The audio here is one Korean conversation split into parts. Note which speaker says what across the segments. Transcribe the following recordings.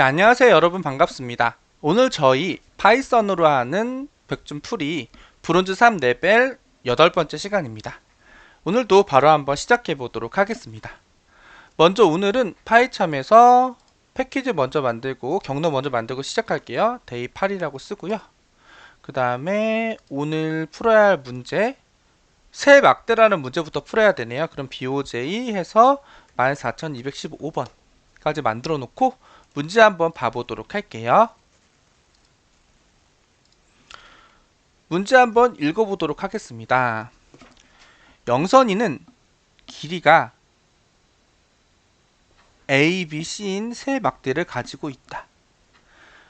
Speaker 1: 네, 안녕하세요 여러분, 반갑습니다. 오늘 저희 파이썬으로 하는 백준풀이 브론즈 3 레벨 8번째 시간입니다. 오늘도 바로 한번 시작해 보도록 하겠습니다. 먼저 오늘은 파이첨에서 패키지 먼저 만들고 경로 먼저 만들고 시작할게요. 데이 8이라고 쓰고요. 그 다음에 오늘 풀어야 할 문제, 새 막대라는 문제부터 풀어야 되네요. 그럼 BOJ 해서 14215번까지 만들어 놓고 문제 한번 봐보도록 할게요. 문제 한번 읽어보도록 하겠습니다. 영선이는 길이가 A, B, C인 세 막대를 가지고 있다.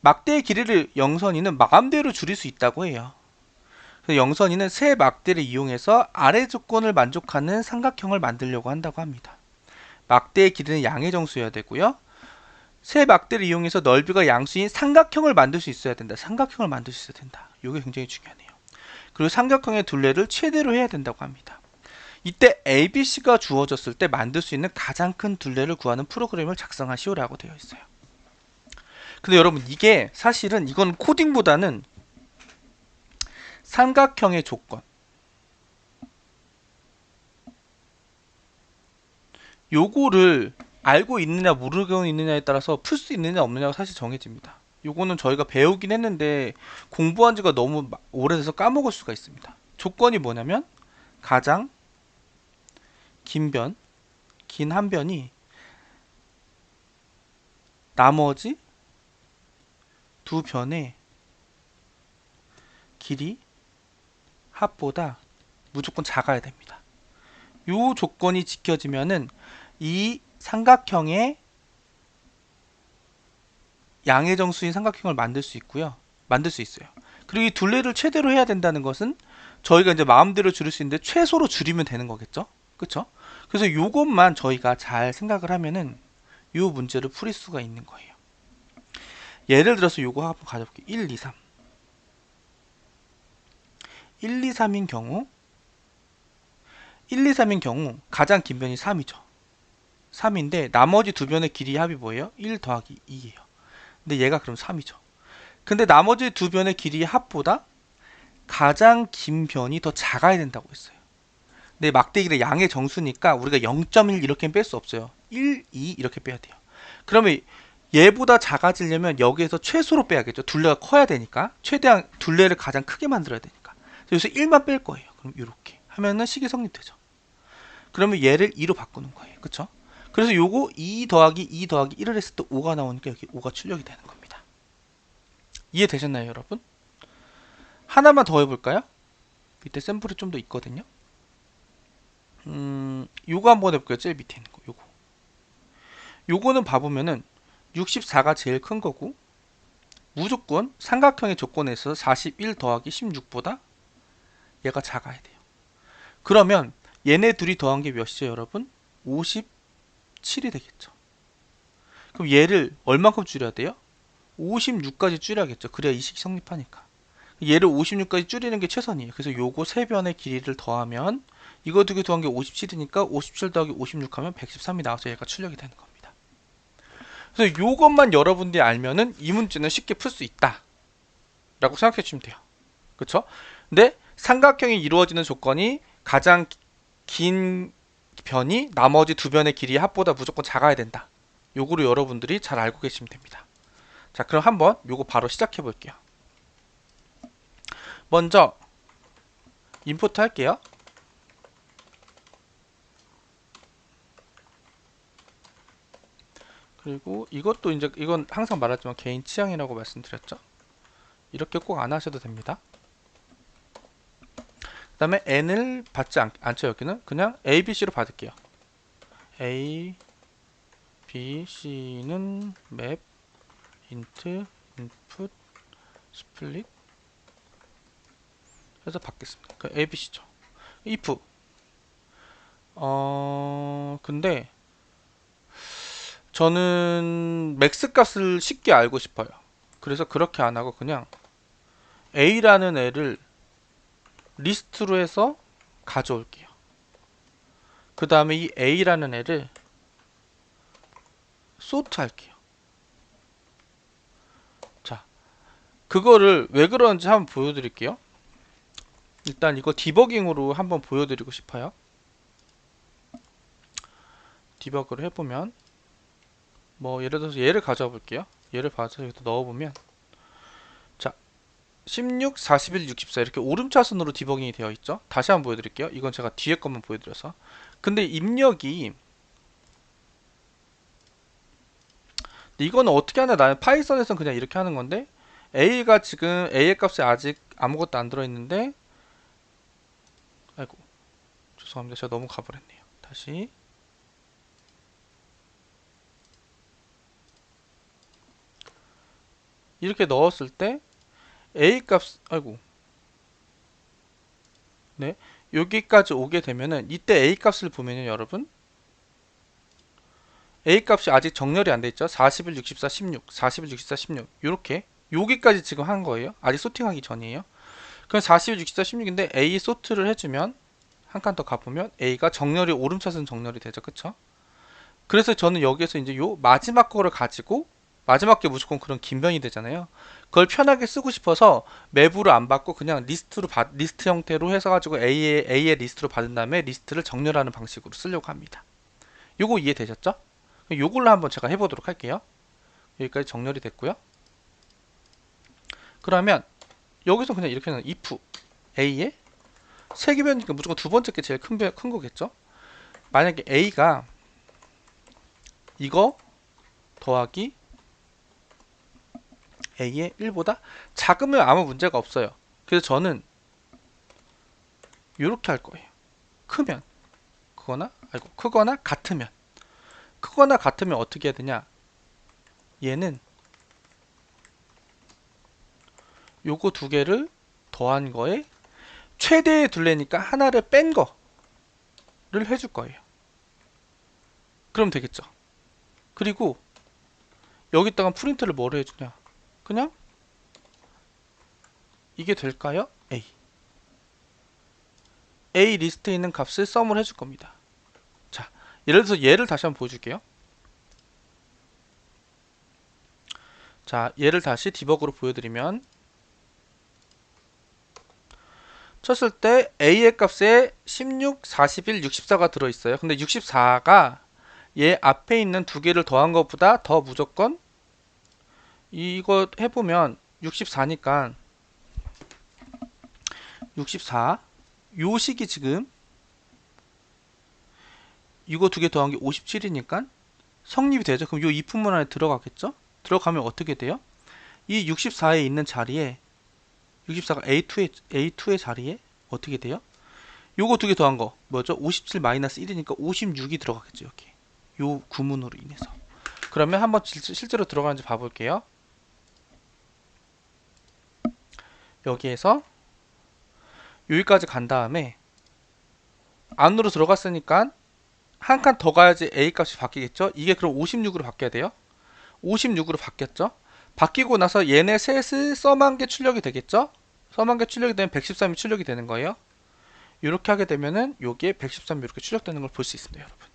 Speaker 1: 막대의 길이를 영선이는 마음대로 줄일 수 있다고 해요. 그래서 영선이는 세 막대를 이용해서 아래 조건을 만족하는 삼각형을 만들려고 한다고 합니다. 막대의 길이는 양의 정수여야 되고요. 세 막대를 이용해서 넓이가 양수인 삼각형을 만들 수 있어야 된다. 삼각형을 만들 수 있어야 된다. 이게 굉장히 중요하네요. 그리고 삼각형의 둘레를 최대로 해야 된다고 합니다. 이때 ABC가 주어졌을 때 만들 수 있는 가장 큰 둘레를 구하는 프로그램을 작성하시오라고 되어 있어요. 근데 여러분, 이게 사실은 이건 코딩보다는 삼각형의 조건, 요거를 알고 있느냐 모르고 있느냐에 따라서 풀 수 있느냐 없느냐가 사실 정해집니다. 요거는 저희가 배우긴 했는데 공부한 지가 너무 오래돼서 까먹을 수가 있습니다. 조건이 뭐냐면 가장 긴 한 변이 나머지 두 변의 길이 합보다 무조건 작아야 됩니다. 요 조건이 지켜지면은 이 삼각형의 양의 정수인 삼각형을 만들 수 있고요. 만들 수 있어요. 그리고 이 둘레를 최대로 해야 된다는 것은 저희가 이제 마음대로 줄일 수 있는데 최소로 줄이면 되는 거겠죠? 그쵸? 그래서 요것만 저희가 잘 생각을 하면은 요 문제를 풀 수가 있는 거예요. 예를 들어서 요거 한번 가져볼게요. 1, 2, 3. 1, 2, 3인 경우 1, 2, 3인 경우 가장 긴 변이 3이죠. 3인데 나머지 두 변의 길이 합이 뭐예요? 1 더하기 2예요. 근데 얘가 그럼 3이죠. 근데 나머지 두 변의 길이의 합보다 가장 긴 변이 더 작아야 된다고 했어요. 근데 막대기를 양의 정수니까 우리가 0.1 이렇게는 뺄 수 없어요. 1, 2 이렇게 빼야 돼요. 그러면 얘보다 작아지려면 여기에서 최소로 빼야겠죠. 둘레가 커야 되니까. 최대한 둘레를 가장 크게 만들어야 되니까. 그래서 1만 뺄 거예요. 그럼 이렇게 하면은 식이 성립되죠. 그러면 얘를 2로 바꾸는 거예요. 그쵸? 그래서 요거 2 더하기 2 더하기 1을 했을 때 5가 나오니까 여기 5가 출력이 되는 겁니다. 이해되셨나요, 여러분? 하나만 더 해볼까요? 밑에 샘플이 좀 더 있거든요. 요거 한번 해볼게요. 제일 밑에 있는 거. 요거는 봐보면은 64가 제일 큰 거고, 무조건 삼각형의 조건에서 41 더하기 16보다 얘가 작아야 돼요. 그러면 얘네 둘이 더한 게 몇이죠, 여러분? 57이 되겠죠. 그럼 얘를 얼만큼 줄여야 돼요? 56까지 줄여야겠죠. 그래야 이 식이 성립하니까. 얘를 56까지 줄이는 게 최선이에요. 그래서 요거 세 변의 길이를 더하면 이거 두 개 더한 게 57이니까 57 더하기 56 하면 113이 나와서 얘가 출력이 되는 겁니다. 그래서 요것만 여러분들이 알면은 이 문제는 쉽게 풀 수 있다 라고 생각해 주시면 돼요. 그쵸? 근데 삼각형이 이루어지는 조건이 가장 긴 변이 나머지 두 변의 길이의 합보다 무조건 작아야 된다. 요거를 여러분들이 잘 알고 계시면 됩니다. 자, 그럼 한번 요거 바로 시작해 볼게요. 먼저 임포트 할게요. 그리고 이것도 이제 이건 항상 말하지만 개인 취향이라고 말씀드렸죠. 이렇게 꼭 안 하셔도 됩니다. 그 다음에 n을 받지 않죠. 여기는 그냥 a, b, c로 받을게요. a, b, c는 맵, int, input, split 해서 받겠습니다. 그 a, b, c죠. if 근데 저는 맥스 값을 쉽게 알고 싶어요. 그래서 그렇게 안 하고 그냥 a라는 애를 리스트로 해서 가져올게요. 그 다음에 이 a라는 애를 sort 할게요. 그거를 왜 그러는지 한번 보여드릴게요. 일단 이거 디버깅으로 한번 보여드리고 싶어요. 디버그를 해보면 뭐 예를 들어서 얘를 가져와 볼게요. 얘를 봐서 여기다 넣어보면 자 16, 41, 64 이렇게 오름차순으로 디버깅이 되어 있죠. 다시 한번 보여드릴게요. 이건 제가 뒤에 것만 보여드려서. 근데 입력이 이거는 어떻게 하냐, 나는 파이썬에서는 그냥 이렇게 하는 건데 A가 지금 A의 값에 아직 아무것도 안 들어있는데, 아이고 죄송합니다. 제가 너무 가버렸네요. 다시 이렇게 넣었을 때 A 값, 아이고 네, 여기까지 오게 되면은 이때 A 값을 보면요 여러분, A 값이 아직 정렬이 안 돼 있죠. 41, 64, 16, 41, 64, 16 요렇게 여기까지 지금 한 거예요. 아직 소팅하기 전이에요. 그럼 41, 64, 16인데 A 소트를 해주면 한 칸 더 가보면 A가 정렬이 오름차순 정렬이 되죠. 그쵸? 그래서 저는 여기에서 이제 요 마지막 거를 가지고, 마지막 게 무조건 그런 긴 변이 되잖아요. 그걸 편하게 쓰고 싶어서 맵으로 안 받고 그냥 리스트 형태로 해서 가지고 A의 리스트로 받은 다음에 리스트를 정렬하는 방식으로 쓰려고 합니다. 요거 이해되셨죠? 요걸로 한번 제가 해보도록 할게요. 여기까지 정렬이 됐고요. 그러면 여기서 그냥 이렇게 하는 if A의 세기변이니까 무조건 두 번째 게 제일 큰 거겠죠? 만약에 A가 이거 더하기 A의 1보다 작으면 아무 문제가 없어요. 그래서 저는 이렇게 할 거예요. 크면, 크거나 같으면. 크거나 같으면 어떻게 해야 되냐? 얘는 요거 두 개를 더한 거에 최대에 둘래니까 하나를 뺀 거를 해줄 거예요. 그럼 되겠죠. 그리고 여기다가 프린트를 뭐로 해주냐? 그냥 이게 될까요? A 리스트에 있는 값을 썸을 해줄 겁니다. 자, 예를 들어서 얘를 다시 한번 보여줄게요. 자, 얘를 다시 디버그로 보여드리면 쳤을 때 A의 값에 16, 41, 64가 들어있어요. 근데 64가 얘 앞에 있는 두 개를 더한 것보다 더 무조건, 이거 해보면 64니까 64 요 식이 지금 이거 두 개 더한 게 57이니까 성립이 되죠. 그럼 요 이품문 안에 들어가겠죠? 들어가면 어떻게 돼요? 이 64에 있는 자리에 64가 A2의 자리에 어떻게 돼요? 요거 두 개 더한 거 뭐죠? 57 마이너스 1이니까 56이 들어가겠죠. 여기 요 구문으로 인해서. 그러면 한번 실제로 들어가는지 봐볼게요. 여기에서 여기까지 간 다음에 안으로 들어갔으니까 한 칸 더 가야지 A 값이 바뀌겠죠? 이게 그럼 56으로 바뀌어야 돼요. 56으로 바뀌었죠? 바뀌고 나서 얘네 셋을 썸한 게 출력이 되겠죠? 썸한 게 출력이 되면 113이 출력이 되는 거예요. 이렇게 하게 되면은 여기에 113이 이렇게 출력되는 걸 볼 수 있습니다, 여러분.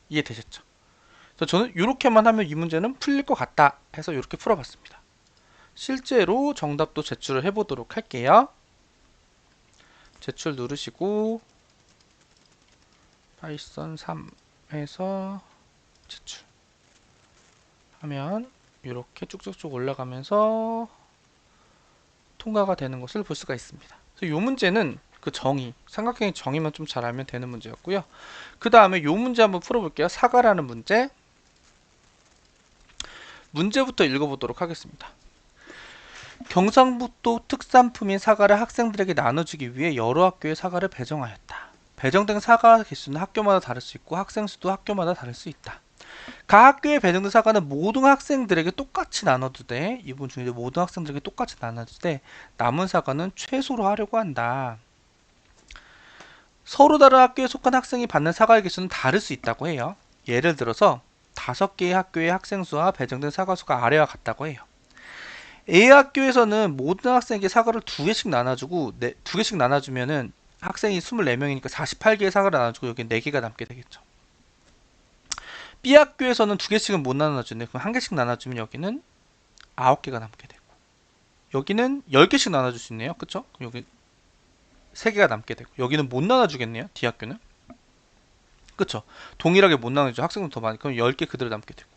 Speaker 1: 이해되셨죠? 그래서 저는 이렇게만 하면 이 문제는 풀릴 것 같다 해서 이렇게 풀어봤습니다. 실제로 정답도 제출을 해보도록 할게요. 제출 누르시고 파이썬 3 해서 제출 하면 이렇게 쭉쭉쭉 올라가면서 통과가 되는 것을 볼 수가 있습니다. 그래서 이 문제는 그 정의, 삼각형의 정의만 좀 잘 알면 되는 문제였고요. 그 다음에 이 문제 한번 풀어볼게요. 사과라는 문제. 문제부터 읽어보도록 하겠습니다. 경상북도 특산품인 사과를 학생들에게 나눠주기 위해 여러 학교에 사과를 배정하였다. 배정된 사과 개수는 학교마다 다를 수 있고 학생 수도 학교마다 다를 수 있다. 각 학교에 배정된 사과는 모든 학생들에게 똑같이 나눠도 돼. 이번 중에 모든 학생들에게 똑같이 나눠도 돼. 남은 사과는 최소로 하려고 한다. 서로 다른 학교에 속한 학생이 받는 사과의 개수는 다를 수 있다고 해요. 예를 들어서 5개의 학교의 학생 수와 배정된 사과 수가 아래와 같다고 해요. A 학교에서는 모든 학생에게 사과를 2개씩 나눠주고 2개씩 나눠주면은 학생이 24명이니까 48개의 사과를 나눠주고 여기 4개가 남게 되겠죠. B 학교에서는 2개씩은 못 나눠주는데 그럼 1개씩 나눠주면 여기는 9개가 남게 되고, 여기는 10개씩 나눠줄 수 있네요. 그쵸? 여기 3개가 남게 되고 여기는 못 나눠주겠네요. D학교는. 그쵸? 동일하게 못 나눠주죠. 학생도 더 많이. 그럼 10개 그대로 남게 되고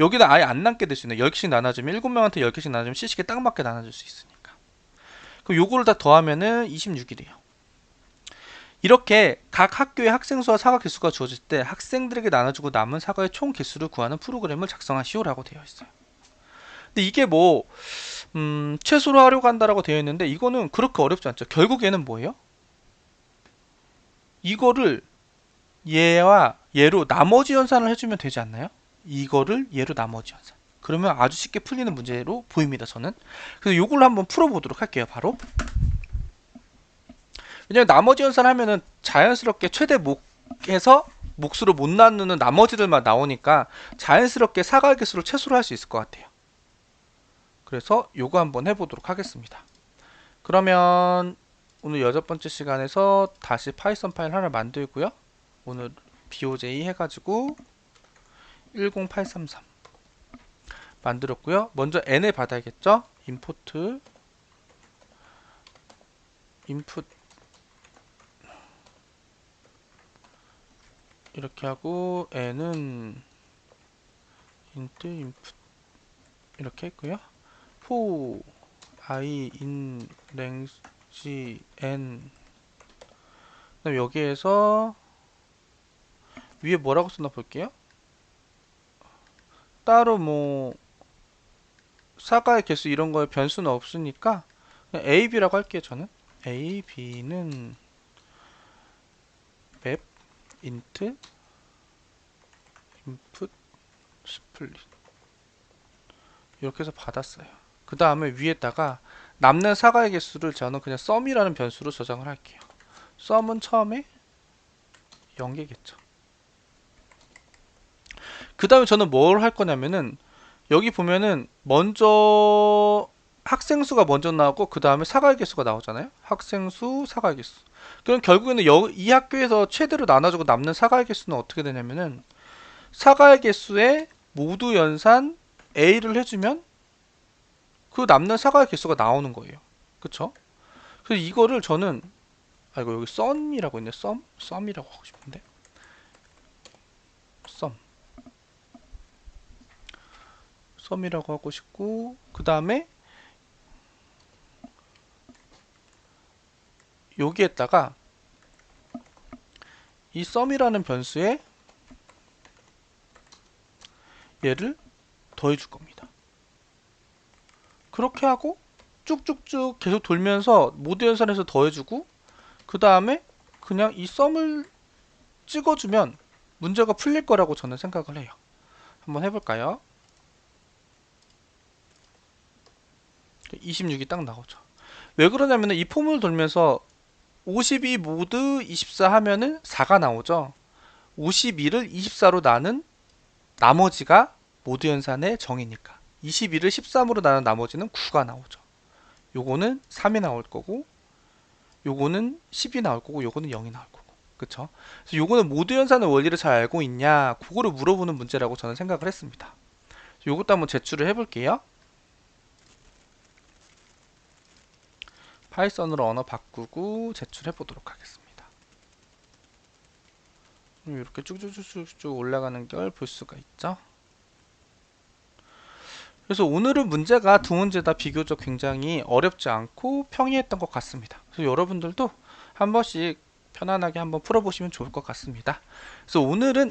Speaker 1: 여기는 아예 안 남게 될 수 있네요. 10개씩 나눠주면 7명한테 10개씩 나눠주면 C식에 딱 맞게 나눠줄 수 있으니까. 그럼 요거를 다 더하면은 26이래요. 이렇게 각 학교의 학생 수와 사과 개수가 주어질 때 학생들에게 나눠주고 남은 사과의 총 개수를 구하는 프로그램을 작성하시오라고 되어 있어요. 근데 이게 뭐 최소로 하려고 한다라고 되어 있는데 이거는 그렇게 어렵지 않죠. 결국에는 뭐예요? 이거를 얘와 얘로 나머지 연산을 해주면 되지 않나요? 이거를 얘로 나머지 연산. 그러면 아주 쉽게 풀리는 문제로 보입니다. 저는. 그래서 이걸로 한번 풀어보도록 할게요. 바로. 왜냐면 나머지 연산하면은 자연스럽게 최대 목에서 몫으로 못 나누는 나머지들만 나오니까 자연스럽게 사과의 개수를 최소로 할 수 있을 것 같아요. 그래서 요거 한번 해보도록 하겠습니다. 그러면 오늘 6번째 시간에서 다시 파이썬 파일 하나 만들고요. 오늘 BOJ 해가지고 10833 만들었고요. 먼저 n을 받아야겠죠. 임포트 인풋 이렇게 하고 n은 int input 이렇게 했고요. for I in range n 그다음 여기에서 위에 뭐라고 썼나 볼게요. 따로 뭐 사과의 개수 이런 거에 변수는 없으니까 그냥 a, b라고 할게요. 저는 a, b는 map int input split 이렇게 해서 받았어요. 그 다음에 위에다가 남는 사과의 개수를 저는 그냥 sum이라는 변수로 저장을 할게요. sum은 처음에 0개겠죠. 그 다음에 저는 뭘 할 거냐면은 여기 보면은 먼저 학생 수가 먼저 나오고 그 다음에 사과의 개수가 나오잖아요. 학생 수, 사과의 개수. 그럼 결국에는 이 학교에서 최대로 나눠주고 남는 사과의 개수는 어떻게 되냐면은 사과의 개수에 모두 연산 A를 해주면 그 남는 사과의 개수가 나오는 거예요. 그쵸? 그래서 이거를 저는 이거 여기 썸이라고 있네. 썸이라고 하고 싶은데 썸이라고 하고 싶고 그 다음에 여기에다가 이 썸이라는 변수에 얘를 더해줄 겁니다. 그렇게 하고 쭉쭉쭉 계속 돌면서 모두 연산해서 더해주고 그 다음에 그냥 이 썸을 찍어주면 문제가 풀릴 거라고 저는 생각을 해요. 한번 해볼까요? 26이 딱 나오죠. 왜 그러냐면 이 폼을 돌면서 52 모드 24 하면은 4가 나오죠. 52를 24로 나눈 나머지가 모두 연산의 정이니까 22를 13으로 나눈 나머지는 9가 나오죠. 요거는 3이 나올 거고 요거는 10이 나올 거고 요거는 0이 나올 거고 그쵸? 그래서 요거는 모두 연산의 원리를 잘 알고 있냐 그거를 물어보는 문제라고 저는 생각을 했습니다. 요것도 한번 제출을 해볼게요. 파이썬으로 언어 바꾸고 제출해 보도록 하겠습니다. 이렇게 쭉쭉쭉쭉 올라가는 걸 볼 수가 있죠. 그래서 오늘은 문제가 두 문제 다 비교적 굉장히 어렵지 않고 평이했던 것 같습니다. 그래서 여러분들도 한 번씩 편안하게 한번 풀어보시면 좋을 것 같습니다. 그래서 오늘은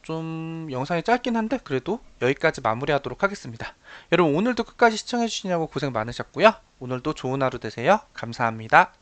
Speaker 1: 좀 영상이 짧긴 한데 그래도 여기까지 마무리하도록 하겠습니다. 여러분 오늘도 끝까지 시청해주시냐고 고생 많으셨고요. 오늘도 좋은 하루 되세요. 감사합니다.